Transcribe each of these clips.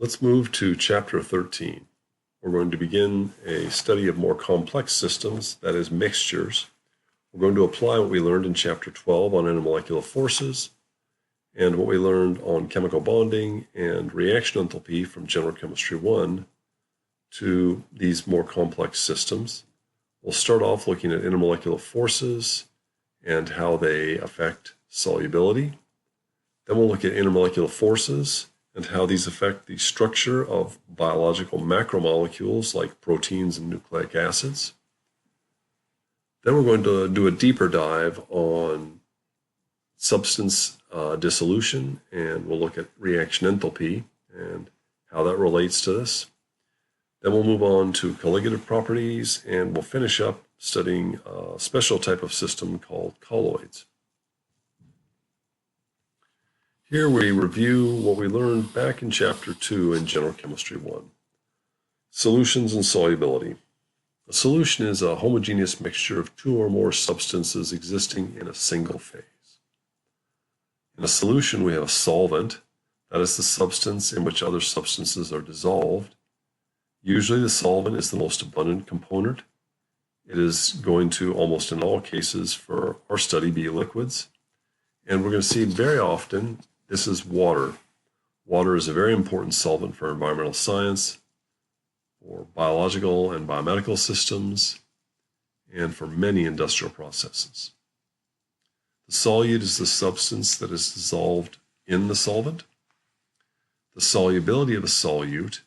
Let's move to Chapter 13. We're going to begin a study of more complex systems, that is, mixtures. We're going to apply what we learned in Chapter 12 on intermolecular forces and what we learned on chemical bonding and reaction enthalpy from General Chemistry 1 to these more complex systems. We'll start off looking at intermolecular forces and how they affect solubility. Then we'll look at intermolecular forces and how these affect the structure of biological macromolecules like proteins and nucleic acids. Then we're going to do a deeper dive on substance dissolution, and we'll look at reaction enthalpy and how that relates to this. Then we'll move on to colligative properties, and we'll finish up studying a special type of system called colloids. Here we review what we learned back in Chapter 2 in General Chemistry 1. Solutions and solubility. A solution is a homogeneous mixture of two or more substances existing in a single phase. In a solution, we have a solvent, that is the substance in which other substances are dissolved. Usually the solvent is the most abundant component. It is going to, almost in all cases for our study, be liquids. And we're going to see very often this is water. Water is a very important solvent for environmental science, for biological and biomedical systems, and for many industrial processes. The solute is the substance that is dissolved in the solvent. The solubility of a solute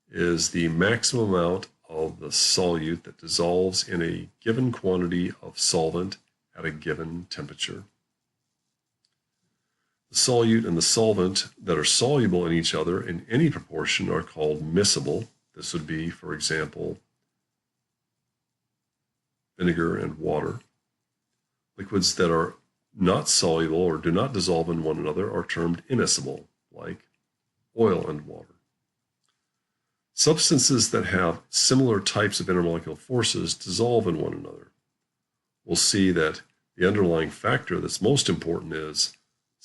is the maximum amount of the solute that dissolves in a given quantity of solvent at a given temperature. The solute and the solvent that are soluble in each other in any proportion are called miscible. This would be, for example, vinegar and water. Liquids that are not soluble or do not dissolve in one another are termed immiscible, like oil and water. Substances that have similar types of intermolecular forces dissolve in one another. We'll see that the underlying factor that's most important is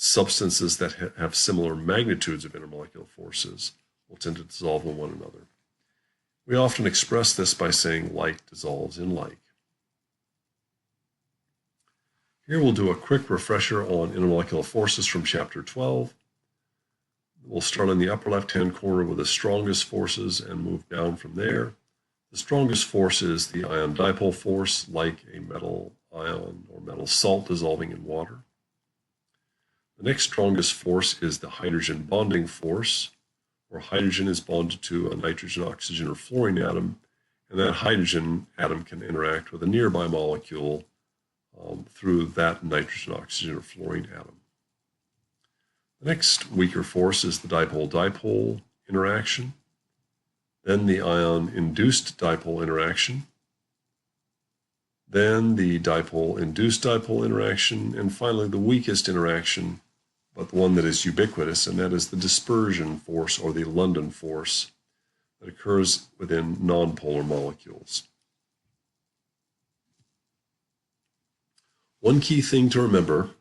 substances that have similar magnitudes of intermolecular forces will tend to dissolve in one another. We often express this by saying like dissolves in like. Here we'll do a quick refresher on intermolecular forces from Chapter 12. We'll start on the upper left-hand corner with the strongest forces and move down from there. The strongest force is the ion dipole force, like a metal ion or metal salt dissolving in water. The next strongest force is the hydrogen bonding force, where hydrogen is bonded to a nitrogen, oxygen, or fluorine atom, and that hydrogen atom can interact with a nearby molecule through that nitrogen, oxygen, or fluorine atom. The next weaker force is the dipole-dipole interaction, then the ion-induced dipole interaction, then the dipole-induced dipole interaction, and finally the weakest interaction, but the one that is ubiquitous, and that is the dispersion force or the London force that occurs within nonpolar molecules. One key thing to remember,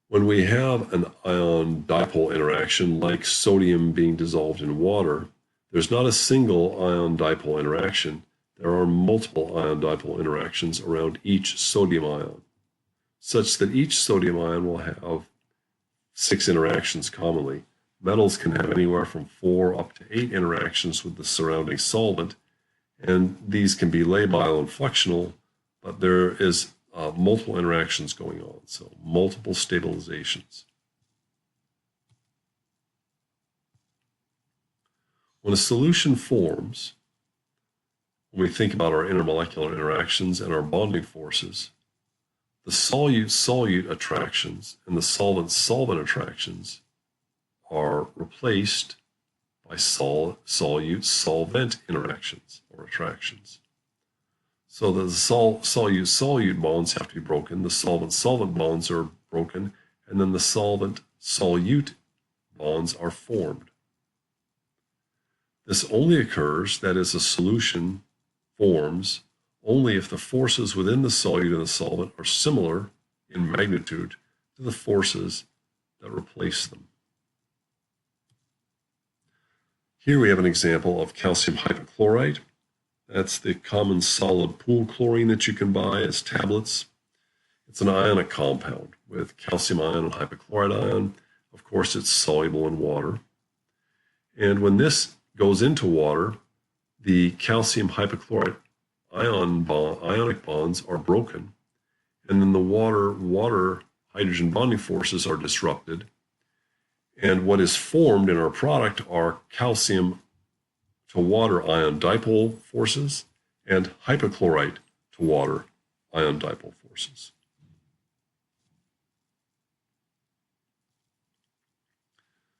when we have an ion-dipole interaction, like sodium being dissolved in water, there's not a single ion-dipole interaction. There are multiple ion-dipole interactions around each sodium ion, such that each sodium ion will have 6 interactions commonly. Metals can have anywhere from 4 up to 8 interactions with the surrounding solvent, and these can be labile and fluxional, but there is multiple interactions going on, so multiple stabilizations. When a solution forms, when we think about our intermolecular interactions and our bonding forces, the solute-solute attractions and the solvent-solvent attractions are replaced by solute-solvent interactions or attractions. So the solute-solute bonds have to be broken, the solvent-solvent bonds are broken, and then the solvent-solute bonds are formed. This only occurs, that is, a solution forms only if the forces within the solute and the solvent are similar in magnitude to the forces that replace them. Here we have an example of calcium hypochlorite. That's the common solid pool chlorine that you can buy as tablets. It's an ionic compound with calcium ion and hypochlorite ion. Of course, it's soluble in water. And when this goes into water, the calcium hypochlorite ionic bonds are broken, and then the water hydrogen bonding forces are disrupted. And what is formed in our product are calcium to water ion dipole forces and hypochlorite to water ion dipole forces.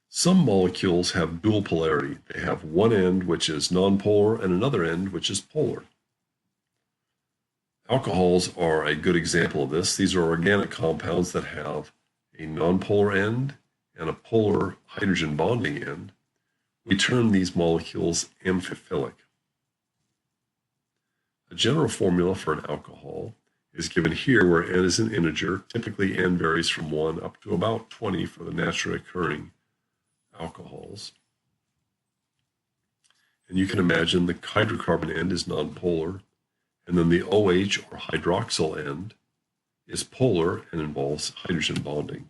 Some molecules have dual polarity. They have one end which is nonpolar and another end which is polar. Alcohols are a good example of this. These are organic compounds that have a nonpolar end and a polar hydrogen bonding end. We term these molecules amphiphilic. A general formula for an alcohol is given here, where n is an integer. Typically n varies from 1 up to about 20 for the naturally occurring alcohols. And you can imagine the hydrocarbon end is nonpolar, and then the OH or hydroxyl end is polar and involves hydrogen bonding.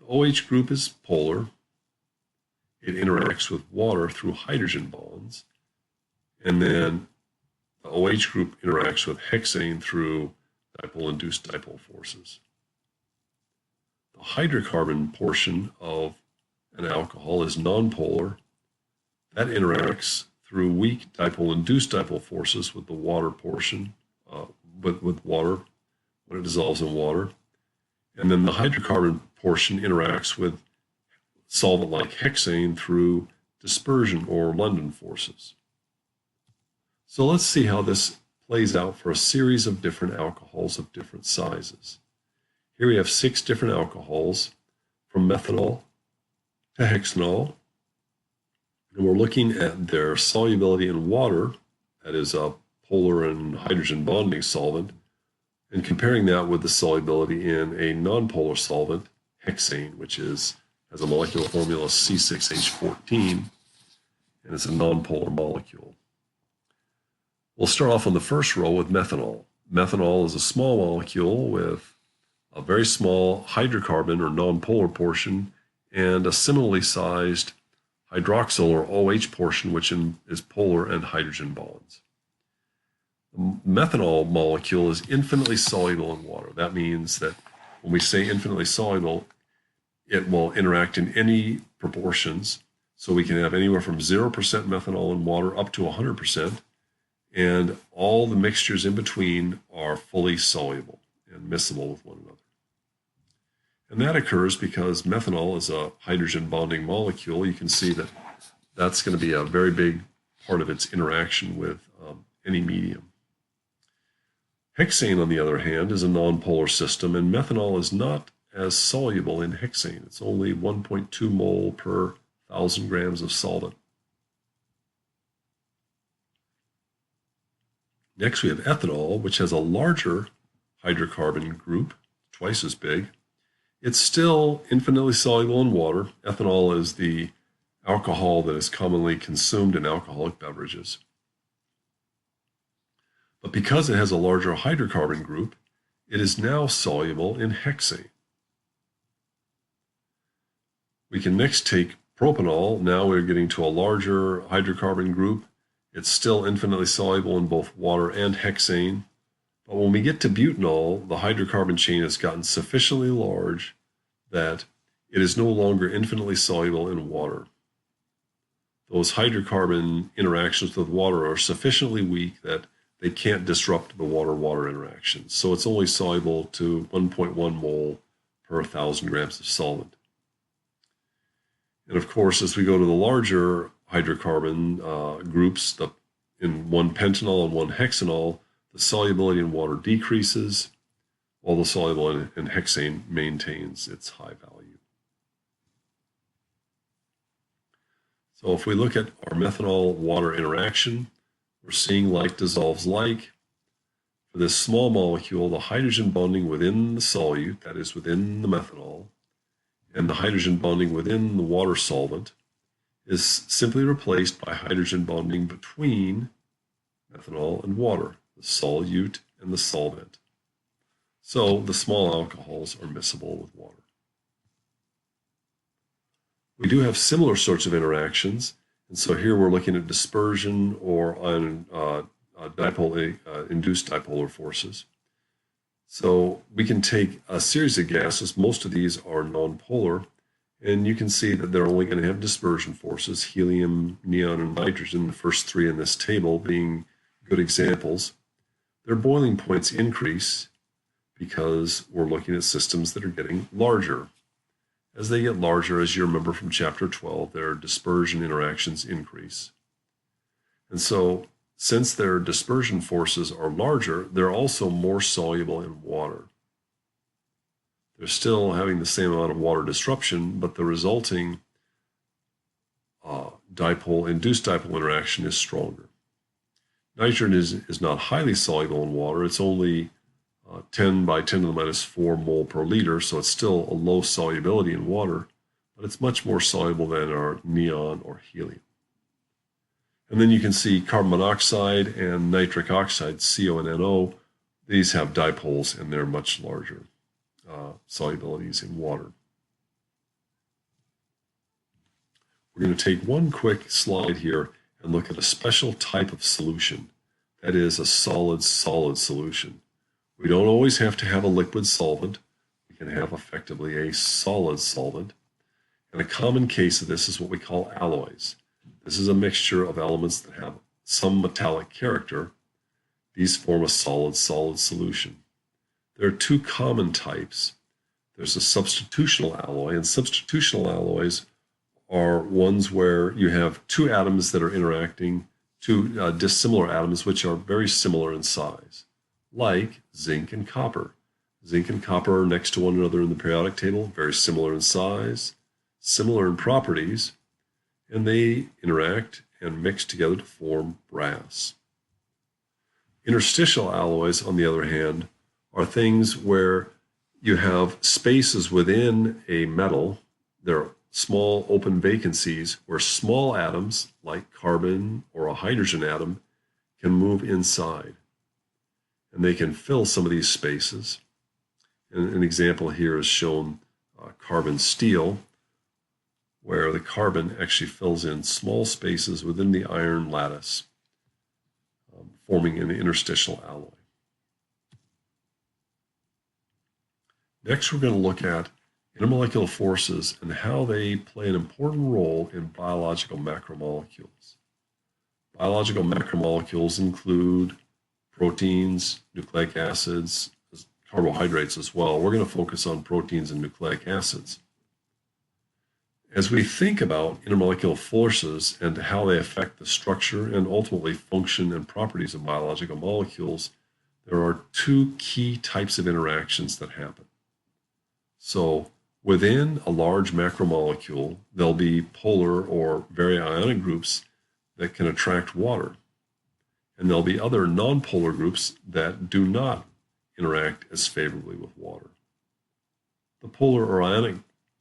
The OH group is polar. It interacts with water through hydrogen bonds, and then the OH group interacts with hexane through dipole-induced dipole forces. The hydrocarbon portion of an alcohol is nonpolar. That interacts through weak dipole-induced dipole forces with the water portion, with water when it dissolves in water. And then the hydrocarbon portion interacts with solvent like hexane through dispersion or London forces. So let's see how this plays out for a series of different alcohols of different sizes. Here we have 6 different alcohols, from methanol to hexanol, and we're looking at their solubility in water, that is a polar and hydrogen bonding solvent, and comparing that with the solubility in a nonpolar solvent, hexane, which has a molecular formula C6H14, and it's a nonpolar molecule. We'll start off on the first row with methanol. Methanol is a small molecule with a very small hydrocarbon or nonpolar portion and a similarly sized hydroxyl or OH portion, which is polar and hydrogen bonds. The methanol molecule is infinitely soluble in water. That means that when we say infinitely soluble, it will interact in any proportions. So we can have anywhere from 0% methanol in water up to 100%, and all the mixtures in between are fully soluble and miscible with one another. And that occurs because methanol is a hydrogen bonding molecule. You can see that that's going to be a very big part of its interaction with any medium. Hexane, on the other hand, is a nonpolar system, and methanol is not as soluble in hexane. It's only 1.2 mole per 1,000 grams of solvent. Next, we have ethanol, which has a larger hydrocarbon group, twice as big. It's still infinitely soluble in water. Ethanol is the alcohol that is commonly consumed in alcoholic beverages. But because it has a larger hydrocarbon group, it is now soluble in hexane. We can next take propanol. Now we're getting to a larger hydrocarbon group. It's still infinitely soluble in both water and hexane. But when we get to butanol, the hydrocarbon chain has gotten sufficiently large that it is no longer infinitely soluble in water. Those hydrocarbon interactions with water are sufficiently weak that they can't disrupt the water-water interactions. So it's only soluble to 1.1 mole per 1,000 grams of solvent. And of course, as we go to the larger hydrocarbon groups, in one pentanol and one hexanol, the solubility in water decreases, while the solubility in hexane maintains its high value. So if we look at our methanol-water interaction, we're seeing like dissolves like. For this small molecule, the hydrogen bonding within the solute, that is within the methanol, and the hydrogen bonding within the water solvent is simply replaced by hydrogen bonding between methanol and water, the solute and the solvent. So the small alcohols are miscible with water. We do have similar sorts of interactions, and so here we're looking at dispersion or on induced dipolar forces. So we can take a series of gases, most of these are nonpolar, and you can see that they're only going to have dispersion forces, helium, neon, and nitrogen, the first three in this table being good examples. Their boiling points increase because we're looking at systems that are getting larger. As they get larger, as you remember from chapter 12, their dispersion interactions increase. And so, since their dispersion forces are larger, they're also more soluble in water. They're still having the same amount of water disruption, but the resulting induced dipole interaction is stronger. Nitrogen is not highly soluble in water. It's only 10 by 10 to the minus 4 mole per liter, so it's still a low solubility in water, but it's much more soluble than our neon or helium. And then you can see carbon monoxide and nitric oxide, CO and NO. These have dipoles and they're much larger solubilities in water. We're going to take one quick slide here and look at a special type of solution. That is a solid-solid solution. We don't always have to have a liquid solvent. We can have effectively a solid solvent. And a common case of this is what we call alloys. This is a mixture of elements that have some metallic character. These form a solid-solid solution. There are two common types. There's a substitutional alloy, and substitutional alloys are ones where you have two atoms that are interacting, two dissimilar atoms which are very similar in size, like zinc and copper. Zinc and copper are next to one another in the periodic table, very similar in size, similar in properties, and they interact and mix together to form brass. Interstitial alloys, on the other hand, are things where you have spaces within a metal. There are small open vacancies where small atoms, like carbon or a hydrogen atom, can move inside. And they can fill some of these spaces. And an example here is shown carbon steel, where the carbon actually fills in small spaces within the iron lattice, forming an interstitial alloy. Next, we're going to look at intermolecular forces and how they play an important role in biological macromolecules. Biological macromolecules include proteins, nucleic acids, carbohydrates as well. We're going to focus on proteins and nucleic acids. As we think about intermolecular forces and how they affect the structure and ultimately function and properties of biological molecules, there are two key types of interactions that happen. So within a large macromolecule, there'll be polar or baryonic groups that can attract water. And there'll be other nonpolar groups that do not interact as favorably with water. The polar or ionic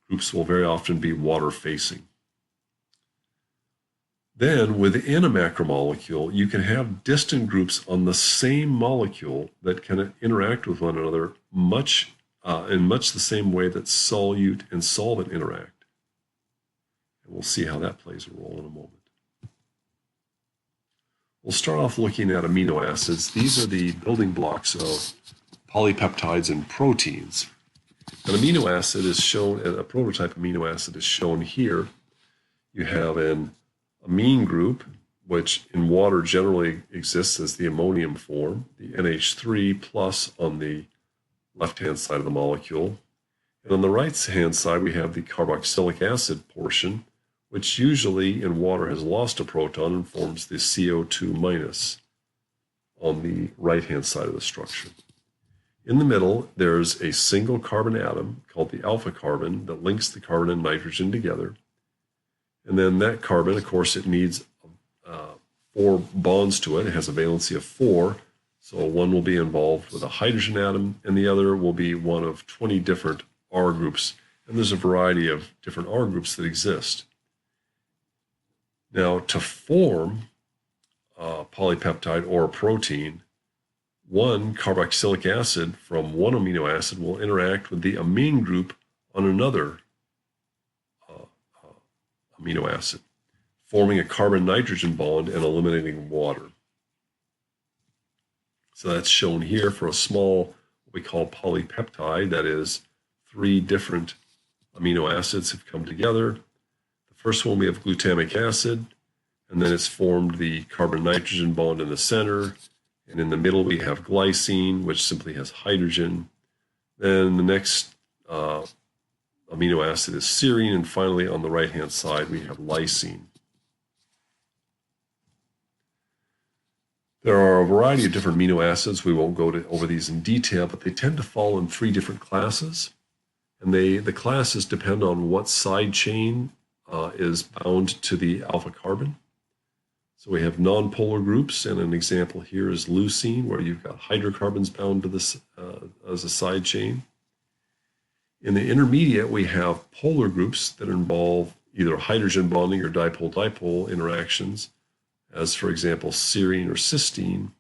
groups will very often be water-facing. Then within a macromolecule, you can have distant groups on the same molecule that can interact with one another in much the same way that solute and solvent interact. And we'll see how that plays a role in a moment. We'll start off looking at amino acids. These are the building blocks of polypeptides and proteins. An amino acid is shown, a prototype amino acid is shown here. You have an amine group, which in water generally exists as the ammonium form, the NH3 plus on the left-hand side of the molecule. And on the right-hand side, we have the carboxylic acid portion, which usually in water has lost a proton and forms the CO2 minus on the right-hand side of the structure. In the middle, there's a single carbon atom called the alpha carbon that links the carbon and nitrogen together. And then that carbon, of course, it needs 4 bonds to it. It has a valency of 4. So one will be involved with a hydrogen atom, and the other will be one of 20 different R groups. And there's a variety of different R groups that exist. Now, to form a polypeptide or a protein, one carboxylic acid from one amino acid will interact with the amine group on another amino acid, forming a carbon-nitrogen bond and eliminating water. So that's shown here for a small, what we call polypeptide, that is 3 different amino acids have come together. The first one we have glutamic acid, and then it's formed the carbon-nitrogen bond in the center, and in the middle we have glycine, which simply has hydrogen. Then the next amino acid is serine, and finally on the right-hand side we have lysine. There are a variety of different amino acids. We won't go over these in detail, but they tend to fall in 3 different classes. And the classes depend on what side chain is bound to the alpha carbon. So we have nonpolar groups, and an example here is leucine, where you've got hydrocarbons bound to this as a side chain. In the intermediate, we have polar groups that involve either hydrogen bonding or dipole-dipole interactions, as for example, serine or cysteine.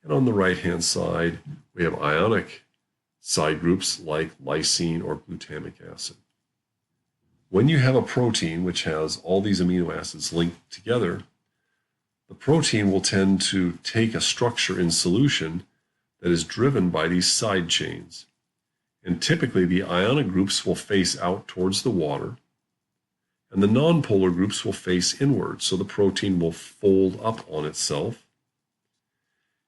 And on the right-hand side, we have ionic side groups like lysine or glutamic acid. When you have a protein which has all these amino acids linked together, the protein will tend to take a structure in solution that is driven by these side chains. And typically the ionic groups will face out towards the water, and the nonpolar groups will face inward, so the protein will fold up on itself.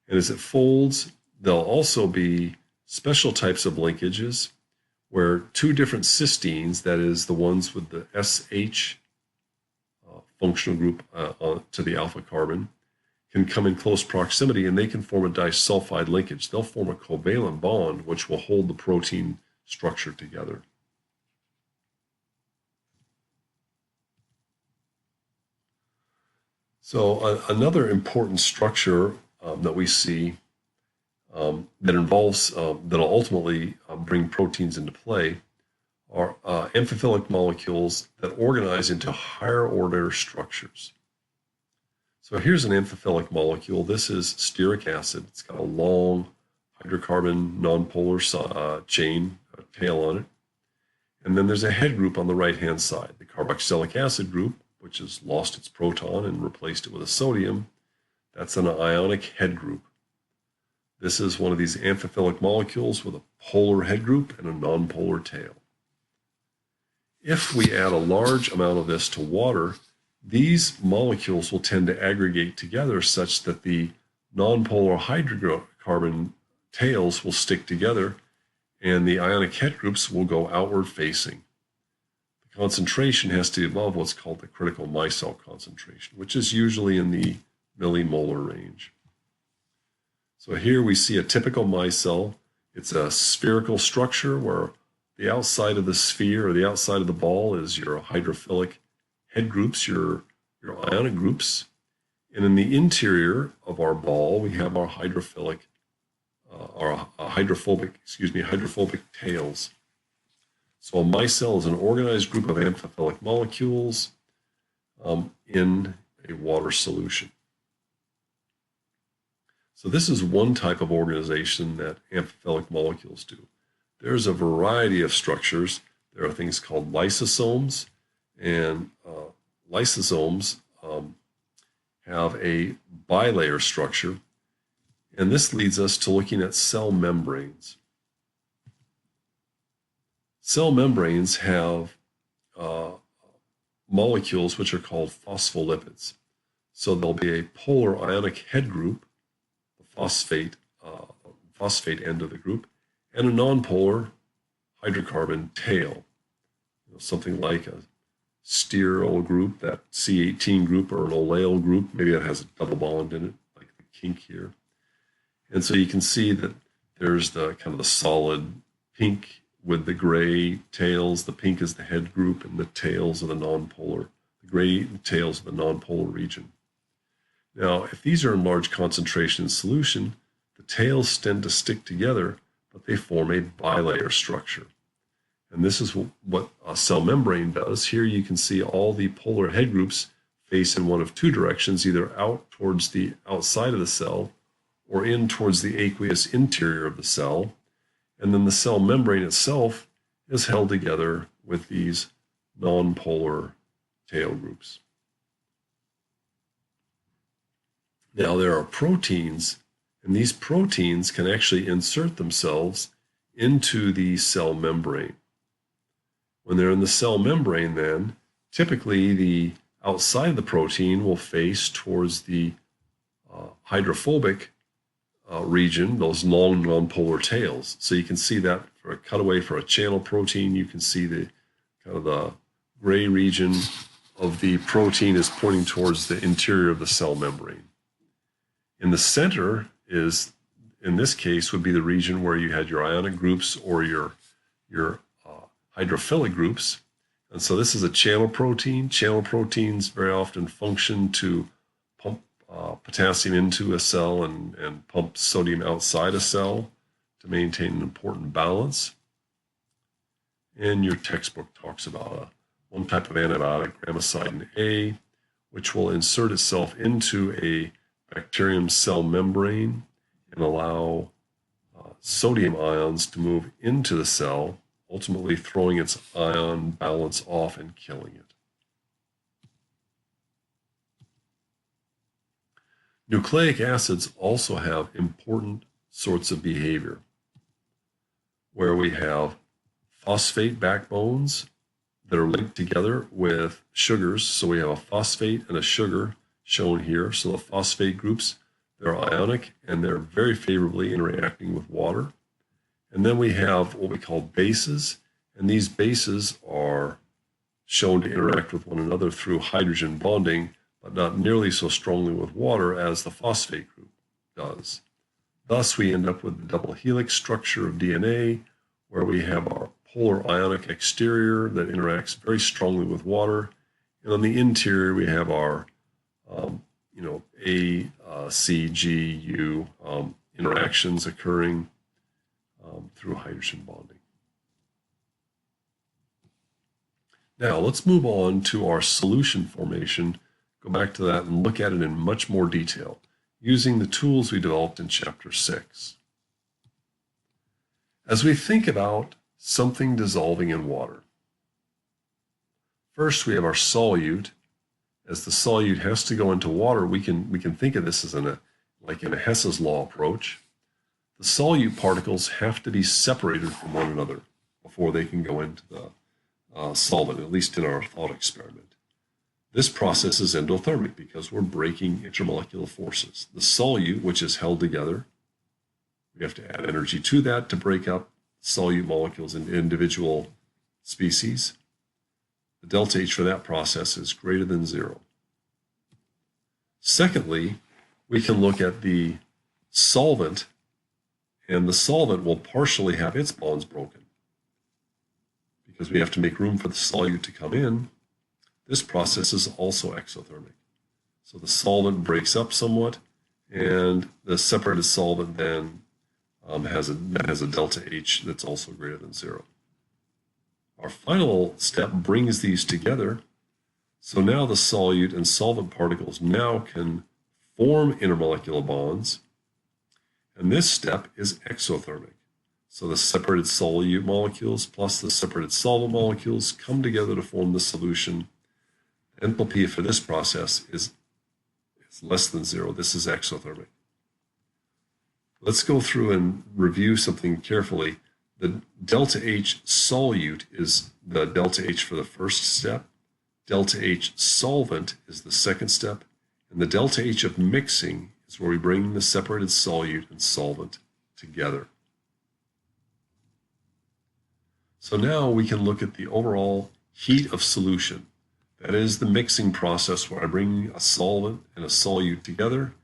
And as it folds, there'll also be special types of linkages where 2 different cysteines, that is the ones with the SH functional group to the alpha carbon, can come in close proximity, and they can form a disulfide linkage. They'll form a covalent bond which will hold the protein structure together. So another important structure that we see that involves, that'll ultimately bring proteins into play are amphiphilic molecules that organize into higher order structures. So here's an amphiphilic molecule. This is stearic acid. It's got a long hydrocarbon nonpolar chain tail on it. And then there's a head group on the right-hand side, the carboxylic acid group, which has lost its proton and replaced it with a sodium. That's an ionic head group. This is one of these amphiphilic molecules with a polar head group and a nonpolar tail. If we add a large amount of this to water, these molecules will tend to aggregate together such that the nonpolar hydrocarbon tails will stick together and the ionic head groups will go outward facing. The concentration has to be above what's called the critical micelle concentration, which is usually in the millimolar range. So here we see a typical micelle. It's a spherical structure where the outside of the sphere or the outside of the ball is your hydrophilic head groups, your ionic groups. And in the interior of our ball, we have our hydrophobic tails. So a micelle is an organized group of amphiphilic molecules in a water solution. So this is one type of organization that amphiphilic molecules do. There's a variety of structures. There are things called lysosomes, and lysosomes have a bilayer structure, and this leads us to looking at cell membranes. Cell membranes have molecules which are called phospholipids. So there'll be a polar ionic head group, the phosphate end of the group, and a nonpolar hydrocarbon tail. Something like a stearyl group, that C18 group, or an oleal group. Maybe that has a double bond in it, like the kink here. And so you can see that there's the kind of the solid pink with the gray tails. The pink is the head group, and the tails are the nonpolar. The gray tails are the nonpolar region. Now, if these are in large concentration in solution, the tails tend to stick together, but they form a bilayer structure. And this is what a cell membrane does. Here you can see all the polar head groups face in one of two directions, either out towards the outside of the cell or in towards the aqueous interior of the cell. And then the cell membrane itself is held together with these nonpolar tail groups. Now there are proteins, and these proteins can actually insert themselves into the cell membrane. When they're in the cell membrane, then typically the outside of the protein will face towards the hydrophobic region, those long nonpolar tails. So you can see that for a cutaway for a channel protein, you can see the kind of the gray region of the protein is pointing towards the interior of the cell membrane. In the center is, in this case, would be the region where you had your ionic groups or your hydrophilic groups. And so this is a channel protein. Channel proteins very often function to pump potassium into a cell and pump sodium outside a cell to maintain an important balance. And your textbook talks about one type of antibiotic, gramicidin A, which will insert itself into a bacterium cell membrane and allow sodium ions to move into the cell, ultimately throwing its ion balance off and killing it. Nucleic acids also have important sorts of behavior, where we have phosphate backbones that are linked together with sugars. So we have a phosphate and a sugar shown here. So the phosphate groups, they're ionic and they're very favorably interacting with water. And then we have what we call bases, and these bases are shown to interact with one another through hydrogen bonding, but not nearly so strongly with water as the phosphate group does. Thus, we end up with the double helix structure of DNA, where we have our polar ionic exterior that interacts very strongly with water, and on the interior we have our A, C, G, U interactions occurring through hydrogen bonding. Now let's move on to our solution formation, go back to that and look at it in much more detail using the tools we developed in Chapter 6. As we think about something dissolving in water, first we have our solute. As the solute has to go into water, we can think of this as like in a Hess's law approach. The solute particles have to be separated from one another before they can go into the solvent, at least in our thought experiment. This process is endothermic because we're breaking intermolecular forces. The solute, which is held together, we have to add energy to that to break up solute molecules into individual species. The delta H for that process is greater than 0. Secondly, we can look at the solvent, and the solvent will partially have its bonds broken because we have to make room for the solute to come in. This process is also exothermic. So the solvent breaks up somewhat, and the separated solvent then has a delta H that's also greater than 0. Our final step brings these together. So now the solute and solvent particles now can form intermolecular bonds. And this step is exothermic. So the separated solute molecules plus the separated solvent molecules come together to form the solution. Enthalpy for this process is less than 0. This is exothermic. Let's go through and review something carefully. The delta H solute is the delta H for the first step. Delta H solvent is the second step. And the delta H of mixing is where we bring the separated solute and solvent together. So now we can look at the overall heat of solution. That is the mixing process where I bring a solvent and a solute together.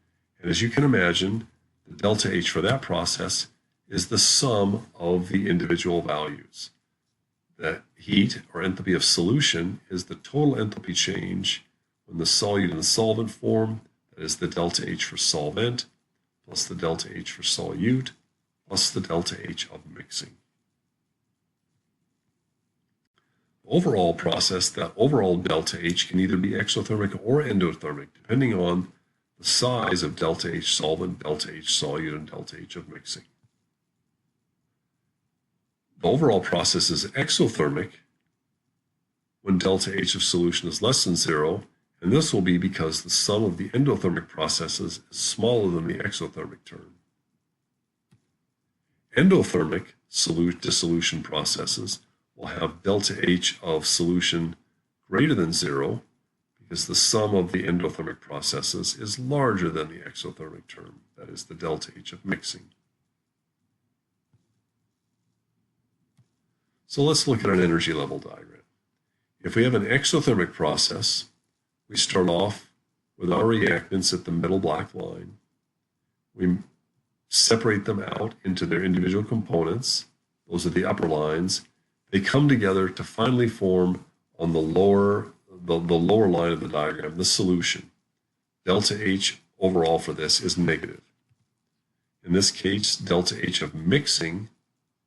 And as you can imagine, the delta H for that process is the sum of the individual values. The heat or enthalpy of solution is the total enthalpy change when the solute and the solvent form. That is the delta H for solvent plus the delta H for solute plus the delta H of mixing. Overall process, that overall delta H can either be exothermic or endothermic, depending on the size of delta H solvent, delta H solute, and delta H of mixing. The overall process is exothermic when delta H of solution is less than 0, and this will be because the sum of the endothermic processes is smaller than the exothermic term. Endothermic dissolution processes will have delta H of solution greater than 0 because the sum of the endothermic processes is larger than the exothermic term, that is the delta H of mixing. So let's look at an energy level diagram. If we have an exothermic process, we start off with our reactants at the middle black line. We separate them out into their individual components. Those are the upper lines. They come together to finally form on the lower line of the diagram, the solution. Delta H overall for this is negative. In this case, delta H of mixing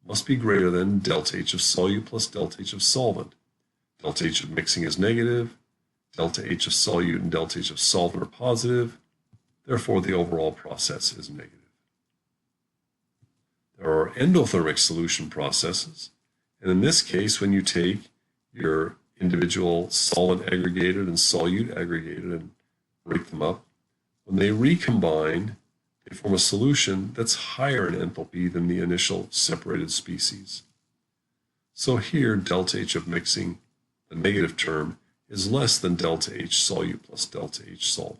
must be greater than delta H of solute plus delta H of solvent. Delta H of mixing is negative. Delta H of solute and delta H of solvent are positive. Therefore, the overall process is negative. There are endothermic solution processes. And in this case, when you take your individual solvent aggregated and solute aggregated and break them up, when they recombine, they form a solution that's higher in enthalpy than the initial separated species. So here, delta H of mixing, the negative term, is less than delta H solute plus delta H solvent.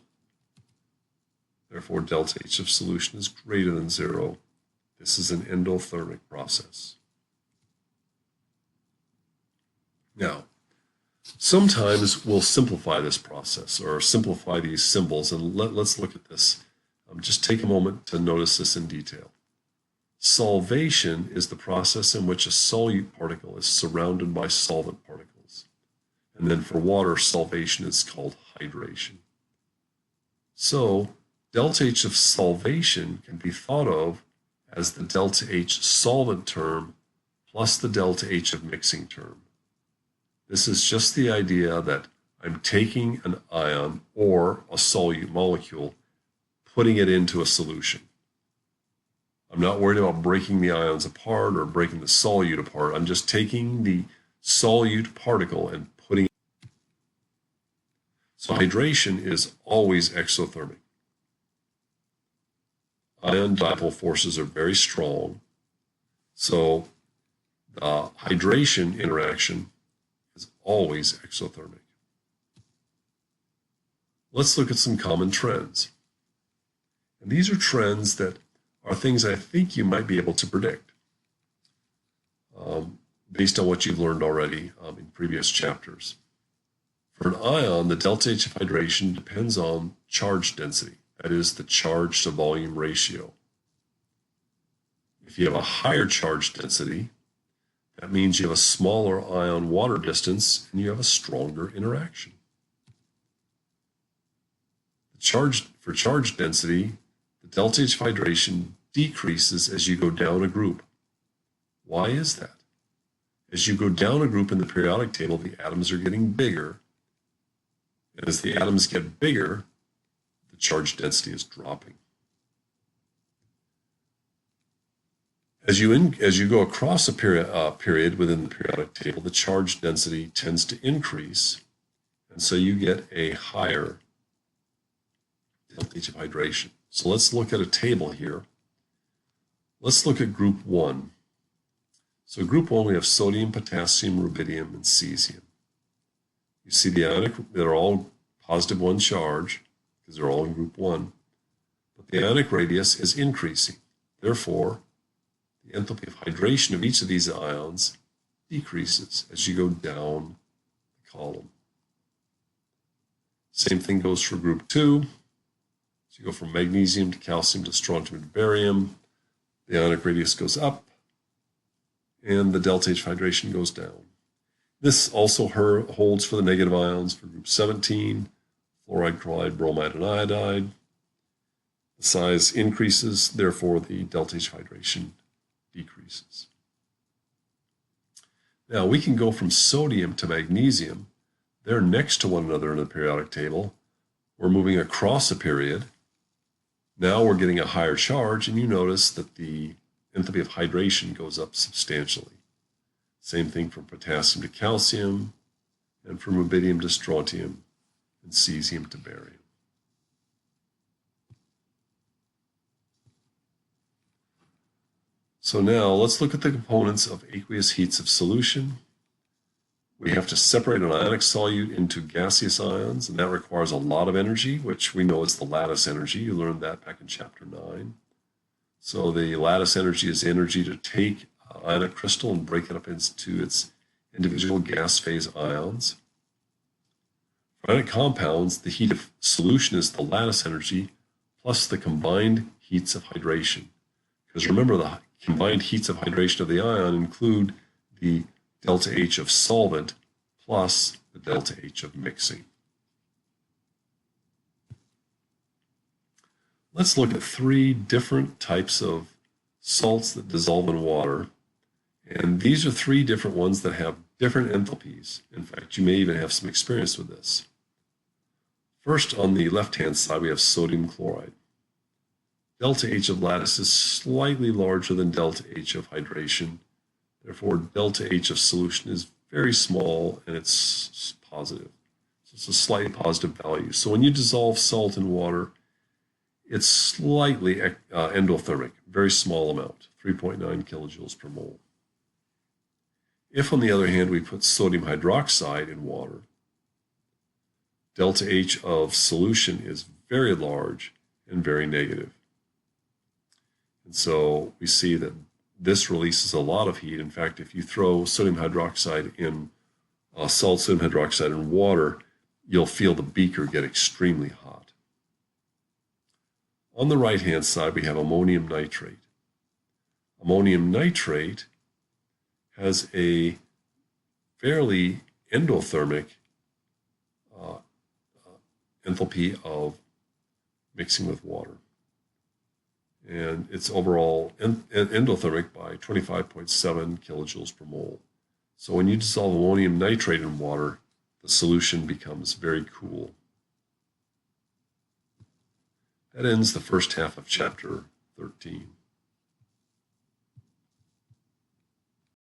Therefore, delta H of solution is greater than 0. This is an endothermic process. Now, sometimes we'll simplify this process or simplify these symbols, and let's look at this. Just take a moment to notice this in detail. Solvation is the process in which a solute particle is surrounded by solvent particles. And then for water, solvation is called hydration. So delta H of solvation can be thought of as the delta H solvent term plus the delta H of mixing term. This is just the idea that I'm taking an ion or a solute molecule, putting it into a solution. I'm not worried about breaking the ions apart or breaking the solute apart. I'm just taking the solute particle and putting it. So hydration is always exothermic. Ion dipole forces are very strong. So the hydration interaction is always exothermic. Let's look at some common trends. And these are trends that are things I think you might be able to predict based on what you've learned already in previous chapters. For an ion, the delta H of hydration depends on charge density, that is the charge to volume ratio. If you have a higher charge density, that means you have a smaller ion water distance and you have a stronger interaction. For charge density, the delta H of hydration decreases as you go down a group. Why is that? As you go down a group in the periodic table, the atoms are getting bigger. And as the atoms get bigger, the charge density is dropping. As you go across a period within the periodic table, the charge density tends to increase, and so you get a higher delta H of hydration. So let's look at a table here. Let's look at group 1. So group 1, we have sodium, potassium, rubidium, and cesium. You see the ionic, they're all positive 1 charge because they're all in group 1. But the ionic radius is increasing. Therefore, the enthalpy of hydration of each of these ions decreases as you go down the column. Same thing goes for group 2. So you go from magnesium to calcium to strontium to barium. The ionic radius goes up, and the delta H of hydration goes down. This also holds for the negative ions for group 17, fluoride, chloride, bromide, and iodide. The size increases, therefore the delta H of hydration decreases. Now we can go from sodium to magnesium. They're next to one another in the periodic table. We're moving across a period. Now we're getting a higher charge, and you notice that the enthalpy of hydration goes up substantially. Same thing from potassium to calcium, and from rubidium to strontium, and cesium to barium. So now let's look at the components of aqueous heats of solution. We have to separate an ionic solute into gaseous ions, and that requires a lot of energy, which we know is the lattice energy. You learned that back in chapter 9. So the lattice energy is energy to take an ionic crystal and break it up into its individual gas phase ions. For ionic compounds, the heat of solution is the lattice energy plus the combined heats of hydration. Because remember, the combined heats of hydration of the ion include the delta H of solvent plus the delta H of mixing. Let's look at 3 different types of salts that dissolve in water. And these are 3 different ones that have different enthalpies. In fact, you may even have some experience with this. First, on the left-hand side, we have sodium chloride. Delta H of lattice is slightly larger than delta H of hydration. Therefore, delta H of solution is very small, and it's positive. So it's a slightly positive value. So when you dissolve salt in water, it's slightly endothermic, very small amount, 3.9 kilojoules per mole. If, on the other hand, we put sodium hydroxide in water, delta H of solution is very large and very negative. And so we see that this releases a lot of heat. In fact, if you throw sodium hydroxide in sodium hydroxide in water, you'll feel the beaker get extremely hot. On the right-hand side, we have ammonium nitrate. Ammonium nitrate has a fairly endothermic enthalpy of mixing with water. And it's overall endothermic by 25.7 kilojoules per mole. So when you dissolve ammonium nitrate in water, the solution becomes very cool. That ends the first half of chapter 13.